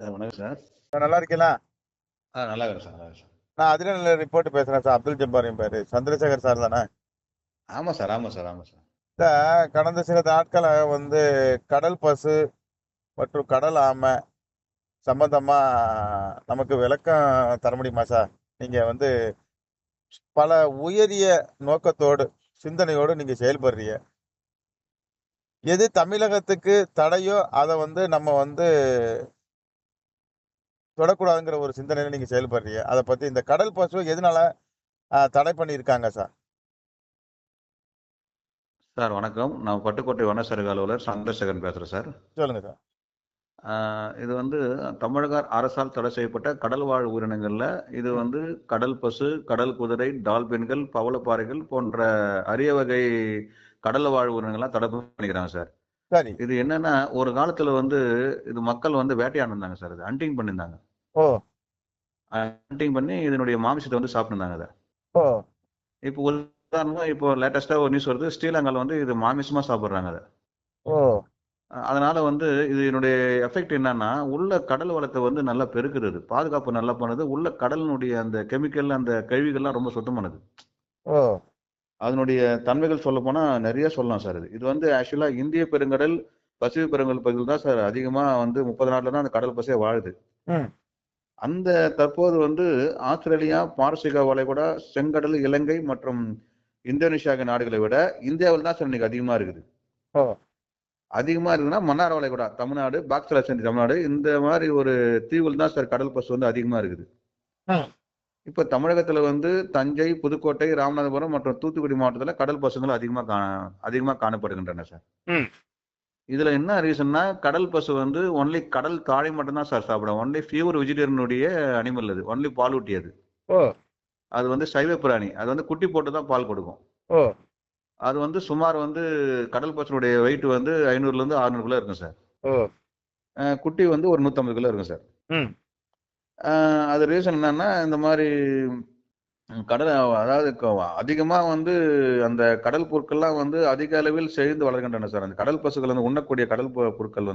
Sir வணக்கம் sir. நல்லா இருக்கீங்களா? நல்லா இருக்கேன் சார், நல்லா இருக்கேன் சார். நான் அதிரன் ரிப்போர்ட் பேசுறேன் சார். அப்துல் ஜப்பார் என் பேரு. சந்திரசேகர் சார் தானே? ஆமா சார், ஆமா சார், ஆமா சார். இந்த கடந்த சில நாட்களா கடல் பசு மற்றும் கடல் ஆமை சம்பந்தமா நமக்கு விளக்கம் தர முடியுமா சார்? நீங்க பல உயரிய நோக்கத்தோடு, சிந்தனையோடு நீங்க செயல்படுறீங்க. எது தமிழகத்துக்கு தடையோ அதை நம்ம தொடக்கூடாதுங்கிற ஒரு சிந்தனையில நீங்க செயல்படுறீங்க. அதை பத்தி இந்த கடல் பசு எதனால தடை பண்ணியிருக்காங்க சார்? சார் வணக்கம். நான் பட்டுக்கோட்டை வனச்சரக அலுவலர் சந்திரசேகரன் பேசுறேன் சார். சொல்லுங்க சார். இது வந்து தமிழக அரசால் தடை செய்யப்பட்ட கடல் வாழ் உயிரினங்கள்ல இது ம். வந்து கடல் பசு, கடல் குதிரை, டால்பின்கள், பவளப்பாறைகள் போன்ற அரிய வகை கடல் வாழ் உயிரினங்கள்லாம் தடை பண்ணிக்கிறாங்க சார். சரி. இது என்னன்னா, ஒரு காலத்துல இது மக்கள் வேட்டையாடிருந்தாங்க சார். இது ஹண்டிங் பண்ணியிருந்தாங்க. ஓ. ஹண்டிங் பண்ணி இதனுடைய மாமிசத்தை சாப்பிட்டுருந்தாங்க அதை. ஓ. இப்போ உதாரணமா இப்போ லேட்டஸ்டா ஒரு நியூஸ் வருது. ஸ்ரீலங்கால இது மாமிசமா சாப்பிடுறாங்க அத. ஓ. அதனால இதனுடைய எஃபெக்ட் என்னன்னா, உள்ள கடல் வளத்தை நல்லா பெருக்குறது. பாதுகாப்பு நல்லா பண்ணுது. உள்ள கடலினுடைய அந்த கெமிக்கல், அந்த கழிவுகள்லாம் ரொம்ப சுத்தம் பண்ணுது. ஓ. அதனுடைய தன்மைகள் சொல்லப்போனா நெறைய சொல்லலாம் சார் இது. இது ஆக்சுவலா இந்திய பெருங்கடல், பசிபிக் பெருங்கடல் பகுதியில் தான் சார் அதிகமா 30 நாட்ல தான் அந்த கடல் பசையே வாழுது. ம். அந்த தற்போது ஆஸ்திரேலியா, பாரசீக வளைகுடா, செங்கடல், இலங்கை மற்றும் இந்தோனேஷியா ஆகிய நாடுகளை விட இந்தியாவில் தான் சார் இன்னைக்கு அதிகமா இருக்குது. ஓ. அதிகமா இருக்குன்னா மன்னார் வளைகுடா, தமிழ்நாடு, பாக்ஸலா சென்டி தமிழ்நாடு, இந்த மாதிரி ஒரு தீவில் தான் சார் கடல் பசு அதிகமா இருக்குது. ம். இப்ப தமிழகத்துல தஞ்சை, புதுக்கோட்டை, ராமநாதபுரம் மற்றும் தூத்துக்குடி மாவட்டத்துல கடல் பசுங்கள் அதிகமா காணப்படுகின்றன சார். ம். இதுல என்ன ரீசன்னா, கடல் பசு ஒன்லி கடல் தாழை மட்டும் தான் சார் சாப்பிடும். ஒன்லி பியூர் வெஜிடேரியனுடைய அனிமல் அது. ஒன்லி பாலூட்டி அது. ஓ. அது சைவ பிராணி. அது குட்டி போட்டு தான் பால் கொடுக்கும். ஓ. அது சுமார் கடல் பசுனுடைய வெயிட் 500ல இருந்து 600 இருக்கும் சார். ஓ. குட்டி ஒரு 150 கிலோ இருக்கும் சார். ம். அது ரீசன் என்னன்னா, இந்த மாதிரி கடல் அதாவது அதிகமா அந்த கடல் பொருட்கள்லாம் அதிக அளவில் செழிந்து வளர்கின்றன சார். அந்த கடல் பசுக்கள் உண்ணக்கூடிய கடல் பொருட்கள்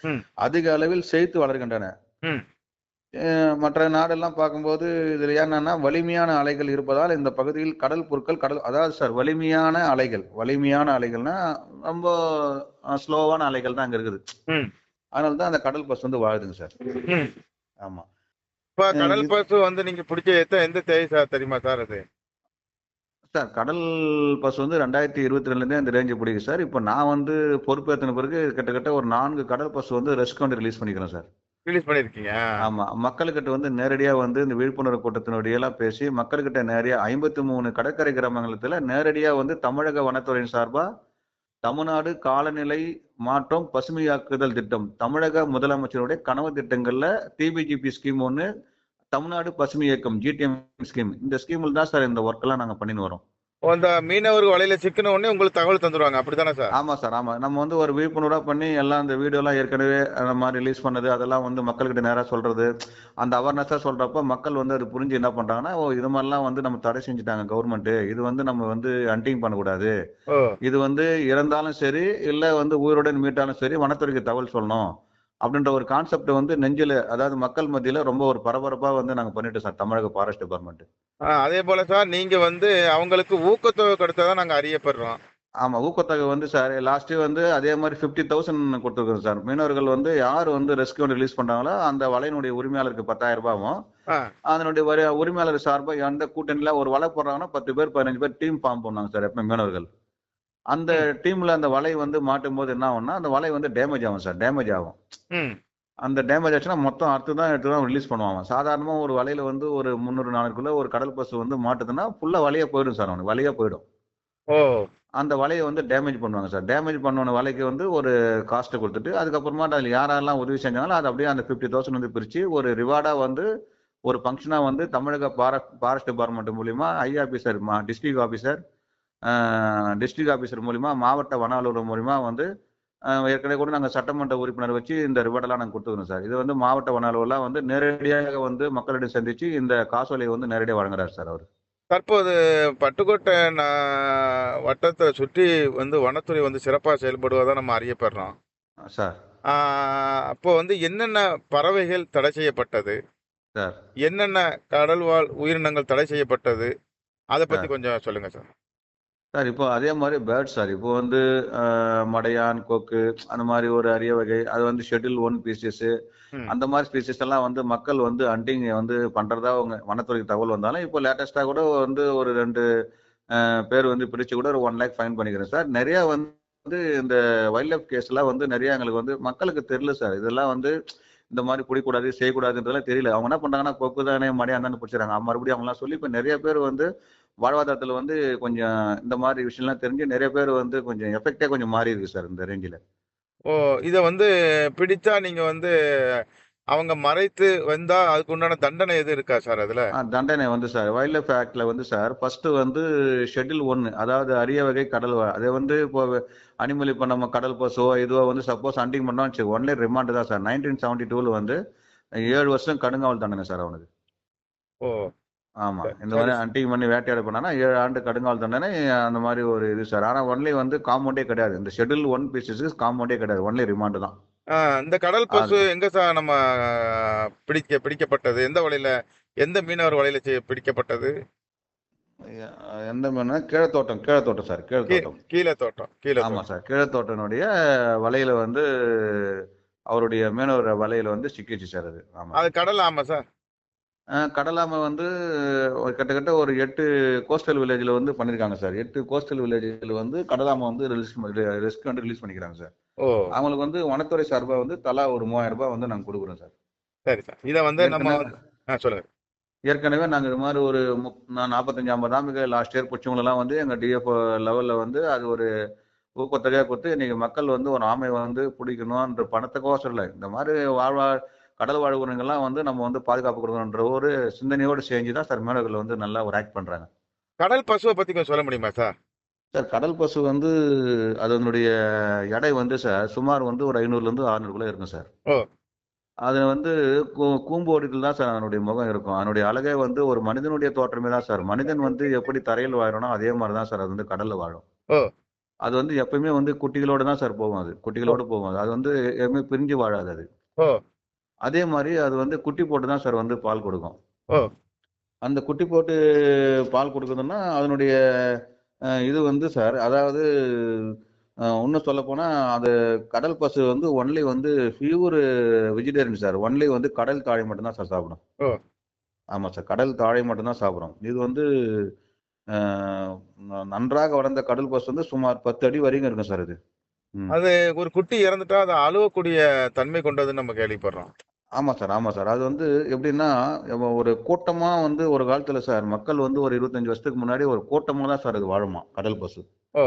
ம். அதிக அளவில் செழித்து வளர்கின்றன. ம். மற்ற நாடெல்லாம் பார்க்கும்போது இதுல என்னன்னா, வலிமையான அலைகள் இருப்பதால் இந்த பகுதியில் கடல் பொருட்கள் அதாவது சார் வலிமையான அலைகள்னா ரொம்ப ஸ்லோவான அலைகள் தான் அங்க இருக்குது. ம். அதனால தான் அந்த கடல் பசு வாழுதுங்க சார். ம். ஆமா. இப்ப கடல் பசு நீங்க பிடிச்ச எந்த தேதி சார் தெரியுமா சார் அது? சார் கடல் பசு 2022 இந்த ரேஞ்சு பிடிக்கும் சார். இப்போ நான் பொறுப்பேற்றின பிறகு கிட்டத்தட்ட ஒரு 4 கடல் பசு ரெஸ்க் ரிலீஸ் பண்ணிக்கிறேன் சார். ரிலீஸ் பண்ணிருக்கீங்க? ஆமா. மக்கள்கிட்ட நேரடியா இந்த விழிப்புணர்வு கூட்டத்தினுடைய எல்லாம் பேசி மக்கள்கிட்ட நேரடியா 53 கடற்கரை கிராமங்களத்துல நேரடியா தமிழக வனத்துறையின் சார்பா தமிழ்நாடு காலநிலை மாற்றம் பசுமையாக்குதல் திட்டம், தமிழக முதலமைச்சருடைய கனவு திட்டங்கள்ல டிபிஜிபி ஸ்கீம் ஒண்ணு, தமிழ்நாடு பசுமை இயக்கம் ஜிடிஎம் ஸ்கீம். இந்த ஸ்கீம்ல தான் சார் இந்த ஒர்க் எல்லாம் நாங்க பண்ணின்னு வரோம். அந்த மீனவர்கள் வலையில சிக்கின உடனே உங்களுக்கு தகவல் தந்துருவாங்க, அப்படித்தானே சார்? ஆமா சார், ஆமா. நம்ம ஒரு விழிப்புணர்வா பண்ணி எல்லாம் அந்த வீடியோ எல்லாம் ஏற்கனவே அந்த மாதிரி ரிலீஸ் பண்ணது அதெல்லாம் மக்கள்கிட்ட நேரா சொல்றது, அந்த அவேர்னஸா சொல்றப்ப மக்கள் அது புரிஞ்சு என்ன பண்றாங்கன்னா, ஓ இது மாதிரிலாம் நம்ம தடை செஞ்சுட்டாங்க கவர்மெண்ட், இது நம்ம ஹண்டிங் பண்ணக்கூடாது, ஓ. இது இறந்தாலும் சரி இல்ல உயிருடன் மீட்டாலும் சரி வனத்துறைக்கு தகவல் சொல்லணும் அப்படின்ற ஒரு கான்செப்ட் நெஞ்சில, அதாவது மக்கள் மத்தியில ரொம்ப ஒரு பரபரப்பா நாங்க பண்ணிட்டோம் சார் தமிழக ஃபாரஸ்ட் டிபார்ட்மெண்ட். அதே போல சார் நீங்க அவங்களுக்கு ஊக்கத்தொகை கொடுத்ததா நாங்க அறியப்படுறோம். ஆமா, ஊக்கத்தொகை சார் லாஸ்ட் அதே மாதிரி 50,000 கொடுத்துருக்கோம் சார். மீனவர்கள் யார் ரெஸ்கியூ ரிலீஸ் பண்றாங்களோ அந்த வலையினுடைய உரிமையாளருக்கு 10,000 ரூபாயும், அதனுடைய உரிமையாளர் சார்பா எந்த கூட்டணியில ஒரு வலை போடுறாங்கன்னா 10 பேர் 15 பேர் டீம் ஃபார்ம் பண்ணாங்க சார் எப்பவுமே மீனவர்கள். அந்த டீம்ல அந்த வலை மாட்டும் போது என்ன ஆகும்னா, அந்த வலை டேமேஜ் ஆகும் சார். டேமேஜ் ஆகும். அந்த டேமேஜ் ஆச்சுன்னா மொத்தம் எடுத்து தான் ரிலீஸ் பண்ணுவாங்க. சாதாரணமா ஒரு வலையில ஒரு 300 400 கிலோ ஒரு கடல் பசு மாட்டுதுன்னா ஃபுல்லா வலையா போயிடும் சார். அவனுக்கு வலையா போயிடும். ஓ. அந்த வலையை டேமேஜ் பண்ணுவாங்க சார். டேமேஜ் பண்ண வலைக்கு ஒரு காஸ்ட்டை கொடுத்துட்டு அதுக்கப்புறமா அதில் யாரெல்லாம் உதவி செஞ்சாங்களோ அதை அப்படியே அந்த 50,000 பிரிச்சு ஒரு ரிவார்டா ஒரு ஃபங்க்ஷனா தமிழக ஃபாரஸ்ட் டிபார்ட்மெண்ட் மூலியமா ஐஆபிசர் டிஸ்ட்ரிக்ட் ஆபீசர் மூலியமா மாவட்ட வன அலுவலர் மூலியமா ஏற்கனவே கூட நாங்கள் சட்டமன்ற உறுப்பினர் வச்சு இந்த ரிவார்டெல்லாம் நாங்கள் கொடுத்துக்கிறோம் சார். இது மாவட்ட வன அலுவலர் நேரடியாக மக்களிடம் சந்திச்சு இந்த காசோலையை நேரடியாக வழங்குறாரு சார் அவர். தற்போது பட்டுக்கோட்டை வட்டத்தை சுற்றி வனத்துறை சிறப்பாக செயல்படுவதா நம்ம அறியப்படுறோம் சார். அப்போ வந்து என்னென்ன பறவைகள் தடை செய்யப்பட்டது? சார். என்னென்ன கடல்வாழ் உயிரினங்கள் தடை செய்யப்பட்டது? அத பத்தி சார். கொஞ்சம் சொல்லுங்க சார். சார் இப்போ அதே மாதிரி பேர்ட்ஸ் சார். இப்போ வந்து மடையான், கொக்கு அந்த மாதிரி ஒரு அரிய வகை. அது வந்து ஷெட்யூல் ஒன் பீசஸ். ம். அந்த மாதிரி ஸ்பீசிஸ் எல்லாம் வந்து மக்கள் வந்து ஹண்டிங் வந்து பண்றதா அவங்க வனத்துறைக்கு தகவல் வந்தாலும் இப்போ லேட்டஸ்டா கூட வந்து ஒரு 2 பேர் வந்து பிடிச்சு கூட ஒரு 1 லேக் ஃபைன் பண்ணிக்கிறேன் சார். நிறைய வந்து இந்த வைல்ட் லைஃப் கேஸ் எல்லாம் வந்து நிறைய எங்களுக்கு வந்து மக்களுக்கு தெரியல சார். இதெல்லாம் வந்து இந்த மாதிரி பிடிக்கூடாது, செய்யக்கூடாதுன்றதெல்லாம் தெரியல. அவங்க என்ன பண்றாங்கன்னா, கொக்கு தானே, மடையான் தானே பிடிச்சிடறாங்க. மறுபடியும் அவங்கலாம் சொல்லி இப்ப நிறைய பேர் வந்து வாழ்வாதாரத்துல வந்து கொஞ்சம் இந்த மாதிரி விஷயம்லாம் தெரிஞ்சு நிறைய பேர் வந்து கொஞ்சம் எஃபெக்டே கொஞ்சம் மாறி இருக்கு சார் இந்த ரேஞ்சில. ஓ! இத வந்து பிடிச்சா நீங்க வந்து அவங்க மறைத்து வந்தா அதுக்கு உண்டான தண்டனை எதுவும் இருக்கா சார் அதுல? தண்டனை வந்து சார் வைல்ட் லைஃப் ஆக்ட்ல வந்து சார் ஃபர்ஸ்ட் வந்து ஷெட்யூல் 1 அதாவது அரிய வகை கடல் அதை வந்து இப்போ அனிமல் இப்போ நம்ம கடல் பசோ இதுவோ வந்து சப்போஸ் ஹண்டிங் பண்ணோம் சரி ஒன்லி ரிமாண்ட் தான் சார். 1972 வந்து 7 வருஷம் கடுங்காவல் தண்டனை சார் அவனுக்கு. ஓ! ஆமா, இந்த சரி மாதிரி சார். ஹண்டிங் பண்ணி வேட்டையாட பண்ணானா 7 ஆண்டு கடுங்காவல் தண்டனை. அந்த மாதிரி ஒரு இது சார். ஆனா ஒன்லி வந்து காம்பவுண்டே கிடையாது. இந்த ஷெட்யூல் 1 பீசஸ்க்கு காம்பவுண்டே கிடையாது. ஒன்லி ரிமாண்ட் தான். இந்த கடல் பசு அது எங்க சார் நம்ம பிடிக்கப்பட்டது? எந்த வலையில எந்த மீனவர் வலையில பிடிக்கப்பட்டது? எந்த மீன்? கீழத்தோட்டம் சார், கீ கீழத்தோட்டம். கீழ தோட்டம் கீழ ஆமா தோட்டம். சார், கீழத்தோட்டனுடைய வலையில வந்து அவருடைய மீனவர் வலையில வந்து சிக்கிச்சு சார் அது. ஆமா அது சார். கடல் ஆமா சார். கடலாம வந்து கிட்டத்தட்ட ஒரு 8 கோஸ்டல் வில்லேஜ்ல வந்து பண்ணிருக்காங்க சார். 8 கோஸ்டல் வில்லேஜ்ல வந்து கடலாம வந்து ரெஸ்க்யூ வந்து ரிலீஸ் பண்ணிக்கிறாங்க சார். ஓ! அவங்களுக்கு வந்து வனத்துறை சார்பா வந்து தலா ஒரு 3000 ரூபாய் வந்து நாங்க கொடுக்குறோம் சார். சரி சார். இத வந்து நம்ம ஏற்கனவே வந்து சொல்லுங்க. ஏற்கனவே நாங்க இது மாதிரி ஒரு 45 50 ஆண்டுக்கு லாஸ்ட் இயர் பிடிச்சவங்களெல்லாம் வந்து எங்க டிஎஃப்ஓ லெவல்ல வந்து அது ஒரு ஊக்கத்தொகையா கொடுத்து இன்னைக்கு மக்கள் வந்து ஒரு ஆமை வந்து பிடிக்கணும்ன்ற பணத்துக்கோசரம் இல்லை. இந்த மாதிரி கடல் வாழ் உயிரினங்கள்லாம் வந்து நம்ம வந்து பாதுகாப்பு கொடுக்கணுன்ற ஒரு சிந்தனையோடு செஞ்சு தான் சார் மீனவர்கள் வந்து நல்லா ஒரு ஆக்ட் பண்றாங்க. கடல் பசுவ பத்தி கொஞ்சம் சொல்ல முடியுமா சார்? சார் கடல் பசு வந்து அதனுடைய எடை வந்து சார் சுமார் வந்து ஒரு 500ல இருந்து 600 இருக்கும் சார். ஓ! அது வந்து கூம்பு வடிவில் தான் சார் அதனுடைய முகம் இருக்கும். அதனுடைய அழகே வந்து ஒரு மனிதனுடைய தோற்றமே தான் சார். மனிதன் வந்து எப்படி தரையில் வாழறோனோ அதே மாதிரி தான் சார் அது வந்து கடல்ல வாழும். ஓ! அது வந்து எப்பயுமே வந்து குட்டிகளோட தான் சார் போகும் அது. ஓ! குட்டிகளோட போகும் அது. அது வந்து எப்பவுமே பிரிஞ்சு வாழாது அது. ஓ! அதே மாரி அது வந்து குட்டி போட்டு தான் சார் வந்து பால் கொடுக்கும். ஓ! அந்த குட்டி போட்டு பால் கொடுக்குதுன்னா, அதனுடைய இது வந்து சார் அதாவது இன்னும் சொல்லப்போனா, அது கடல் பசு வந்து ஒன்லி வந்து பியூர் வெஜிடேரியன் சார். ஒன்லி வந்து கடல் தாழை மட்டும் தான் சார் சாப்பிடும். ஓ! ஆமா சார். கடல் தாழை மட்டும் தான் சாப்பிடும். இது வந்து அ நன்றாக வளர்ந்த கடல் பசு வந்து சுமார் 10 அடி வரைக்கும் இருக்கும் சார் இது. ம். அது ஒரு குட்டி இறந்துட்டா, அது அழுவக்கூடிய தன்மை கொண்டதுன்னு நம்ம கேள்விப்படுறோம். ஆமா சார், ஆமா சார். அது வந்து எப்படின்னா, ஒரு கூட்டமா வந்து ஒரு காலத்துல சார் மக்கள் வந்து ஒரு 25 வருஷத்துக்கு முன்னாடி ஒரு கூட்டமா தான் சார் அது வாழுமாம், கடல் பசு. ஓ!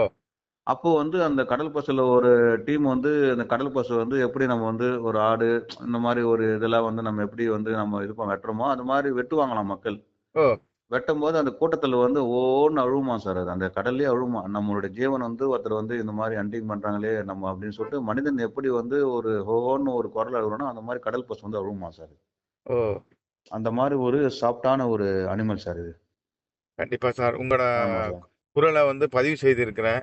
அப்போ வந்து அந்த கடல் பசுல ஒரு டீம் வந்து அந்த கடல் பசு வந்து எப்படி நம்ம வந்து ஒரு ஆடு இந்த மாரி ஒரு இதெல்லாம் வந்து நம்ம எப்படி வந்து நம்ம வெட்டுறோமோ, அது மாரி வெட்டுவாங்களாம் மக்கள். ஓ! வெட்டும்போது அந்த கூட்டத்துல வந்து ஓன்னு அழுவுமாம் சார் அது. அந்த கடல்லயே அழுவுமாம். நம்மளுடைய ஜீவன் வந்து ஒருத்தர் வந்து இந்த மாரி ஹண்டிங் பண்றாங்களே நம்ம அப்படின்னு சொல்லிட்டு மனிதன் எப்படி வந்து ஒரு ஓன்னு ஒரு குரல் அழுவுறானோ, அந்த மாரி கடல் பசு வந்து அழுவுமாம் சார். ஓ! அந்த மாரி ஒரு சாஃப்ட்டான ஒரு அனிமல் சார் இது. கண்டிப்பா சார். உங்களோட ஆமா சார். குரல வந்து பதிவு செய்திருக்கிறேன்.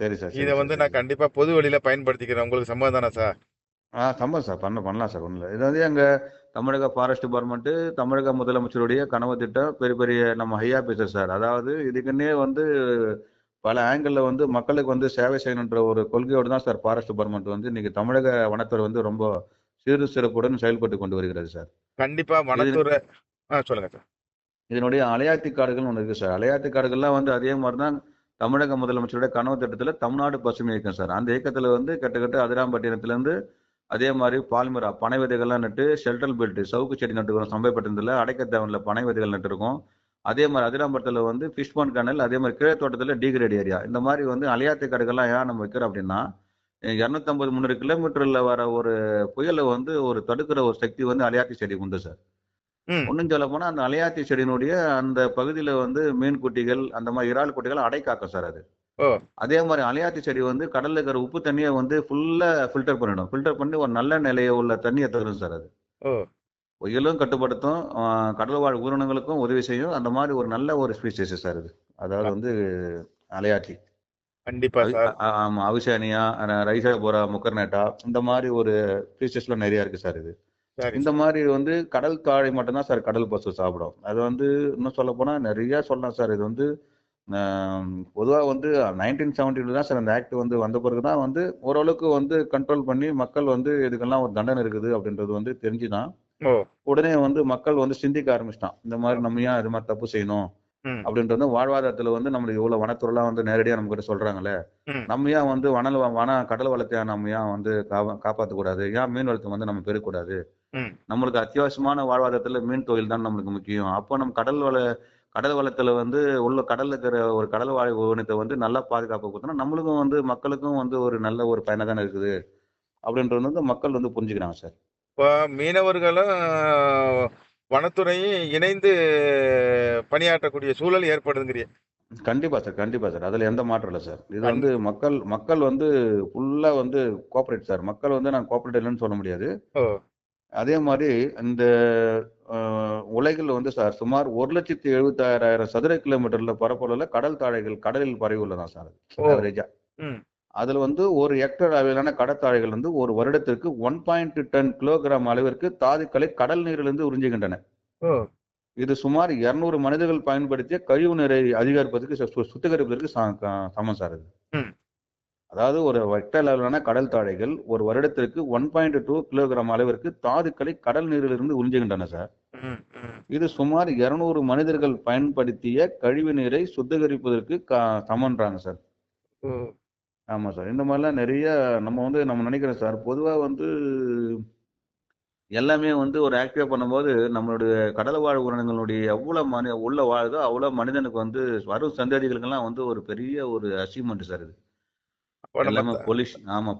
சரி சார், இத சரி சார், வந்து சரி நான் சார். கண்டிப்பா பொது வழியில பயன்படுத்திக்கிறேன். உங்களுக்கு சம்மதம் தானே சார்? சம்மதம் சார். பண்ணலாம் சார். ஒண்ணும் இல்ல. இது வந்து எங்க தமிழக ஃபாரஸ்ட் டிபார்ட்மெண்ட், தமிழக முதலமைச்சருடைய கனவு திட்டம். பெரிய பெரிய நம்ம ஹை ஆபீசர் சார். அதாவது இதுக்குன்னே வந்து பல ஆங்கிள்ல வந்து மக்களுக்கு வந்து சேவை செய்யணுன்ற ஒரு கொள்கையோடு தான் சார் ஃபாரஸ்ட் டிபார்ட்மெண்ட் வந்து இன்னைக்கு தமிழக வனத்துறை வந்து ரொம்ப சீரு சிறப்புடன் செயல்பட்டு கொண்டு வருகிறது சார். கண்டிப்பா இது வனத்துறை சொல்லுங்க சார். இதனுடைய அலையாத்தி காடுகள்னு ஒண்ணு இருக்கு சார். அலையாத்தி காடுகள்லாம் வந்து அதே மாரி தான் தமிழக முதலமைச்சருடைய கனவு திட்டத்துல தமிழ்நாடு பசுமை இயக்கம் சார். அந்த இயக்கத்துல வந்து கிட்டத்தட்ட அதிராம்பட்டினத்திலிருந்து அதே மாரி பால்மிரா பனை விதைகள்லாம் நட்டு ஷெல்டர் பெல்ட் சவுக்கு செடி நட்டுருக்கோம். சம்பைப்பட்டினத்துல அடைக்கத்தேவன்ல பனை விதைகள் நட்டுருக்கோம். அதே மாரி அதிராம்பரத்துல வந்து ஃபிஷ் பாண்ட் கேனல் அதே மாரி கீழ தோட்டத்துல டீகிரேட் ஏரியா. இந்த மாரி வந்து அலையாத்தி காடுகள்லாம் ஏன் நம்ம வைக்கிறோம் அப்படின்னா, 250, 300 கிலோமீட்டர்ல வர ஒரு புயல வந்து ஒரு தடுக்கிற ஒரு சக்தி வந்து அலையாத்தி செடிக்கு உண்டு சார். ம். இன்னும் சொல்லப்போனா, அந்த அலையாத்தி செடியினுடைய அந்த பகுதியில வந்து மீன் குட்டிகள், அந்த மாரி இறால் குட்டிகள அடை காக்கும் சார் அது. ஓ! அதே மாரி அலையாத்தி செடி வந்து கடல்ல இருக்கிற உப்பு தண்ணிய வந்து ஃபுல்லா ஃபில்டர் பண்ணிடும். ஃபில்டர் பண்ணி ஒரு நல்ல நிலைய உள்ள தண்ணிய தரும் சார் அது. ஓ! புயலும் கட்டுப்படுத்தும், கடல் வாழ் உயிரினங்களுக்கும் உதவி செய்யும். அந்த மாரி ஒரு நல்ல ஒரு ஸ்பீஷீஸ் சார் இது. அதாவது க வந்து அலையாத்தி. கண்டிப்பா சார். ஆமா அவிசானியா, ரைசாபோரா, முக்கர்நேட்டா இந்த மாதிரி ஒரு பீசஸ்லாம் நிறைய இருக்கு சார் இது. சரி இந்த சார். மாதிரி வந்து கடல் தாழை மட்டும்தான் சார் கடல் பசு சாப்பிடும். அது வந்து இன்னும் சொல்ல போனா நிறைய சொல்லலாம் சார். இது வந்து பொதுவா வந்து 1970 தான் சார் அந்த ஆக்ட் வந்து வந்த பிறகு தான் வந்து ஓரளவுக்கு வந்து கண்ட்ரோல் பண்ணி மக்கள் வந்து இதுக்கெல்லாம் ஒரு தண்டனை இருக்குது அப்படின்றது வந்து தெரிஞ்சுதான் ஓ! உடனே வந்து மக்கள் வந்து சிந்திக்க ஆரம்பிச்சிட்டான். இந்த மாதிரி ஓ! நம்ம ஏன் இது மாதிரி தப்பு செய்யணும் ம். அப்படின்றது வாழ்வாதாரத்துல வந்து நம்மளுக்கு இவ்வளவு வனத்துறைலாம் வந்து நேரடியா நம்ம கிட்ட சொல்றாங்களே, ம். நம்ம ஏன் வந்து கடல் வளத்தை நம்ம ஏன் வந்து காப்பாற்றக் கூடாது, ஏன் மீன் வளத்தை வந்து நம்ம பெருக்கக்கூடாது, ம். நம்மளுக்கு அத்தியாவசியமான வாழ்வாதாரத்துல மீன் தொழில் தான் நம்மளுக்கு முக்கியம். அப்போ நம்ம கடல் வளத்துல வந்து உள்ள கடல்ல இருக்கிற ஒரு கடல் வாழ் உயிரினத்தை வந்து நல்லா பாதுகாப்பு கொடுத்தோம்னா நம்மளுக்கும் வந்து மக்களுக்கும் வந்து ஒரு நல்ல ஒரு பயனா தானே இருக்குது அப்படின்றது வந்து மக்கள் வந்து புரிஞ்சுக்கிறாங்க சார். இப்ப மீனவர்களும் வனத்துறையும் இணைந்து பணியாற்றக்கூடிய சூழல் ஏற்படுதுங்கிறீங்க. கண்டிப்பா சார், கண்டிப்பா சார். அதுல எந்த மாற்றம் இல்ல சார். இது கண் வந்து மக்கள் மக்கள் வந்து ஃபுல்லா வந்து கோஆப்பரேட் சார். மக்கள் வந்து நான் கோஆப்பரேட் இல்லைன்னு சொல்ல முடியாது. ஓ! அதே மாரி இந்த அ உலகில் வந்து சார் சுமார் 1,76,000 சதுர கிலோமீட்டர்ல பரப்பளவுல கடல் தாழைகள் கடலில் பரவி உள்ளதாம் சார் ஓ! ஆவரேஜா. ம். அதுல வந்து 1 ஹெக்டேர் அளவிலான கடற்தாழைகள் வந்து ஒரு வருடத்திற்கு 1.2 டன் கிலோகிராம் அளவிற்கு தாதுக்களை கடல் நீரிலிருந்து உறிஞ்சுகின்றன. ஓ! இது சுமார் 200 மனிதர்கள் பயன்படுத்திய கழிவு நீரை அதிகரிப்பதற்கு சுத்திகரிப்பதற்கு சமம் சார் இது. ம். அதாவது ஒரு ஹெக்டேர் அளவிலான கடல் தாழைகள் ஒரு வருடத்திற்கு 1.2 கிலோகிராம் அளவிற்கு தாதுக்களை கடல் நீரிலிருந்து உறிஞ்சுகின்றன சார். ம். ம். இது சுமார் 200 மனிதர்கள் பயன்படுத்திய கழிவு நீரை சுத்திகரிப்பதற்கு சமன்றாங்க சார். ஓ! ஆமா சார். இந்த மாரிலாம் நெறைய நம்ம நினைக்கிறோம் சார். பொதுவா வந்து எல்லாமே வந்து ஒரு ஆக்டிவா பண்ணும்போது, நம்மளுடைய கடல் வாழ் உயிரினங்களுடைய எவ்வளவு உள்ள வாழுதோ, அவ்வளவு மனிதனுக்கு வந்து வரும் சந்ததிகளுக்கெல்லாம் வந்து ஒரு பெரிய ஒரு அச்சீவ்மெண்ட் சார் இது. அப்ப நம்ம எல்லாமே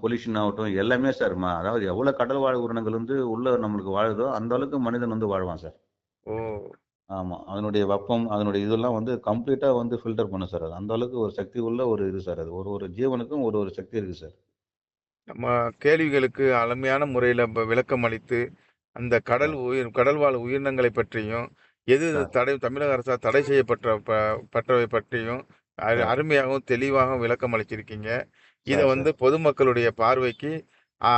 பொல்யூஷன் ஆகட்டும், எல்லாமே சார். அதாவது எவ்வளவு கடல் வாழ் உயிரினங்கள் வந்து உள்ள நம்மளுக்கு வாழுதோ, அந்த அளவுக்கு மனிதன் வந்து வாழ்வான் சார். ஓ! ஆமா. அதனுடைய வெப்பம், அதனுடைய இதெல்லாம் வந்து கம்ப்ளீட்டா வந்து ஃபில்டர் பண்ணும் சார் அது. அந்த அளவுக்கு ஒரு சக்தி உள்ள ஒரு இது சார் அது. ஒரு ஒரு ஜீவனுக்கும் ஒரு ஒரு சக்தி இருக்கு சார். நம்ம கேள்விகளுக்கு அருமையான முறையில விளக்கம் அளித்து, அந்த சார், கடல் வாழ் உயிரினங்களை பற்றியும், எது எது சார், தமிழக அரசால் தடை செய்யப்பட்ட பட்டவை பற்றியும் சார், அருமையாகவும், தெளிவாகவும் விளக்கம் அளிச்சிருக்கீங்க. இத சார், வந்து சார், பொதுமக்களுடைய பார்வைக்கு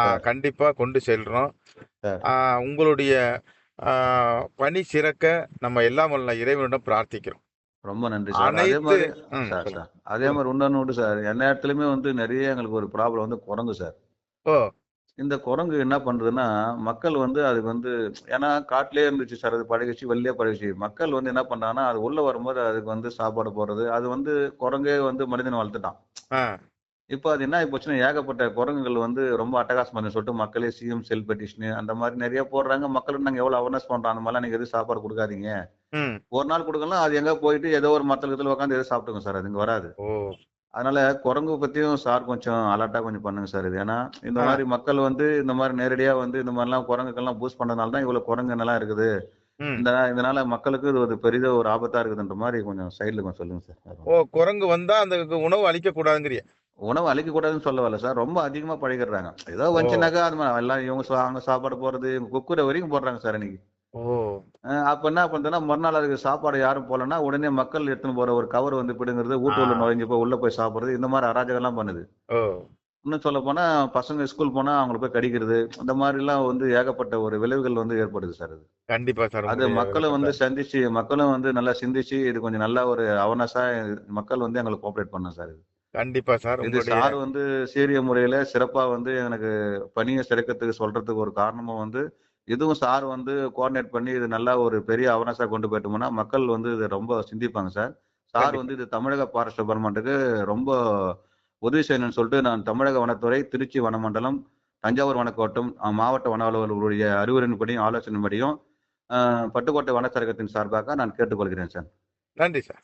சார், கண்டிப்பா கொண்டு செல்றோம். சார். ஆ உங்களுடைய ஆ பணி சிறக்க நம்ம எல்லாம் வல்ல இறைவனிடம் பிரார்த்திக்கிறோம். ரொம்ப நன்றி சார். அதே அனைத்து மாரி சார், சொல்லுங்க. சார். அதே சொல்லுங்க. மாரி இன்னொன்னு உண்டு சார். எல்லா இடத்துலயுமே வந்து நெறைய எங்களுக்கு ஒரு ப்ராப்ளம் வந்து குரங்கு சார். ஓ! இந்த குரங்கு என்ன பண்றதுன்னா, மக்கள் வந்து அதுக்கு வந்து ஏன்னா காட்டிலேயே இருந்துச்சு சார். அது பழகிச்சு, வெளிலயே பழகிச்சு. மக்கள் வந்து என்ன பண்றாங்கன்னா, அது உள்ள வரும்போது அதுக்கு வந்து சாப்பாடு போடுறது, அது வந்து குரங்கே வந்து மனிதன வளர்த்துட்டான். ஆ. இப்ப அது என்ன ஆகி போச்சுன்னா, ஏகப்பட்ட குரங்குகள் வந்து ரொம்ப அட்டகாசம் பண்ணுதுன்னு சொல்லிட்டு மக்களே சிஎம் செல்ஃப் பெட்டிஷனு அந்த மாரி நெறைய போடுறாங்க. மக்களுக்கு நாங்க எவ்வளோ அவேர்னஸ் பண்றோம். அந்த மாரிலாம் நீங்க எதுவும் சாப்பாடு குடுக்காதீங்க. ம். ஒரு நாள் குடுக்கலாம். அது எங்க போயிட்டு ஏதோ ஒரு மரத்துல கிரத்துல உட்காந்து ஏதோ சாப்பிட்டுக்கும் சார். அது இங்க வராது. ஓ! அதனால குரங்கு பத்தியும் சார் கொஞ்சம் அலர்ட்டா கொஞ்சம் பண்ணுங்க சார் இது. ஏன்னா, இந்த ஆ. மாரி மக்கள் வந்து இந்த மாரி நேரடியா வந்து இந்த மாரிலாம் குரங்குக்கெல்லாம் பூஸ்ட் பண்றதுனால தான் இவ்வளோ குரங்குங்கலாம் இருக்குது. ம். இதனால மக்களுக்கு இது ஒரு பெரித ஒரு ஆபத்தா இருக்குதுன்ற மாரி கொஞ்சம் சைடுல கொஞ்சம் சொல்லுங்க சார். வேற ஓ! ஒண்ணும் குரங்கு வந்தா அந்த உணவு அளிக்கக்கூடாதுங்கிறிய. உணவு அழிக்கக்கூடாதுன்னு சொல்ல வரல சார். ரொம்ப அதிகமா பழகிடுறாங்க. ஏதோ ஓ! வந்துச்சுனாக்கா அது எல்லாம் இவங்க அங்க சாப்பாடு போடுறது, இவங்க குக்குர வரைக்கும் போடுறாங்க சார் இன்னைக்கு. ஓ! அப்ப என்ன பண்றதுன்னா, மறுநாள் அதுக்கு சாப்பாடு யாரும் போடலன்னா, உடனே மக்கள் எடுத்துன்னு போற ஒரு கவர் வந்து பிடுங்குறது, ஆ. வீட்டுக்குள்ள நுழைஞ்சு போய் உள்ள போய் சாப்பிடுறது, இந்த மாரி அராஜகம்லாம் பண்ணுது. ஓ! இன்னும் சொல்லப்போனா, பசங்க ஸ்கூல் போனா அவங்கள போய் கடிக்கிறது, இந்த மாரிலாம் வந்து ஏகப்பட்ட ஒரு விளைவுகள் வந்து ஏற்படுது சார் அது. கண்டிப்பா சார். அது உங்களுடைய மக்களும் விளக்கத்த. வந்து மக்களும் வந்து நல்லா சிந்திச்சு, இது கொஞ்சம் நல்ல ஒரு அவேர்னஸா மக்கள் வந்து எங்களுக்கு கோஆப்பரேட் பண்ணணும் சார் இது. கண்டிப்பா சார். இது உங்களுடைய சார் வந்து சீரிய முறையில சிறப்பா வந்து எனக்கு பணிய சிறக்கத்துக்கு சொல்றதுக்கு ஒரு காரணமும் வந்து, இதுவும் சார் வந்து கோஆர்டினேட் பண்ணி இது நல்லா ஒரு பெரிய அவேர்னஸா கொண்டு போயிட்டோம்னா, மக்கள் வந்து இத ரொம்ப சிந்திப்பாங்க சார். சார் கண்டிப்பா. வந்து இது தமிழக ஃபாரஸ்ட் டிபார்ட்மென்ட்க்கு ரொம்ப உதவி செய்யணும்னு சொல்லிட்டு நான் தமிழக வனத்துறை, திருச்சி வனமண்டலம், தஞ்சாவூர் வனக்கோட்டம், மாவட்ட வன அலுவலர்களுடைய அறிவுரையின்படியும், ஆலோசனையின்படியும், பட்டுக்கோட்டை வனச்சரகத்தின் சார்பாக நான் கேட்டுக்கொள்கிறேன் சார். நன்றி சார்.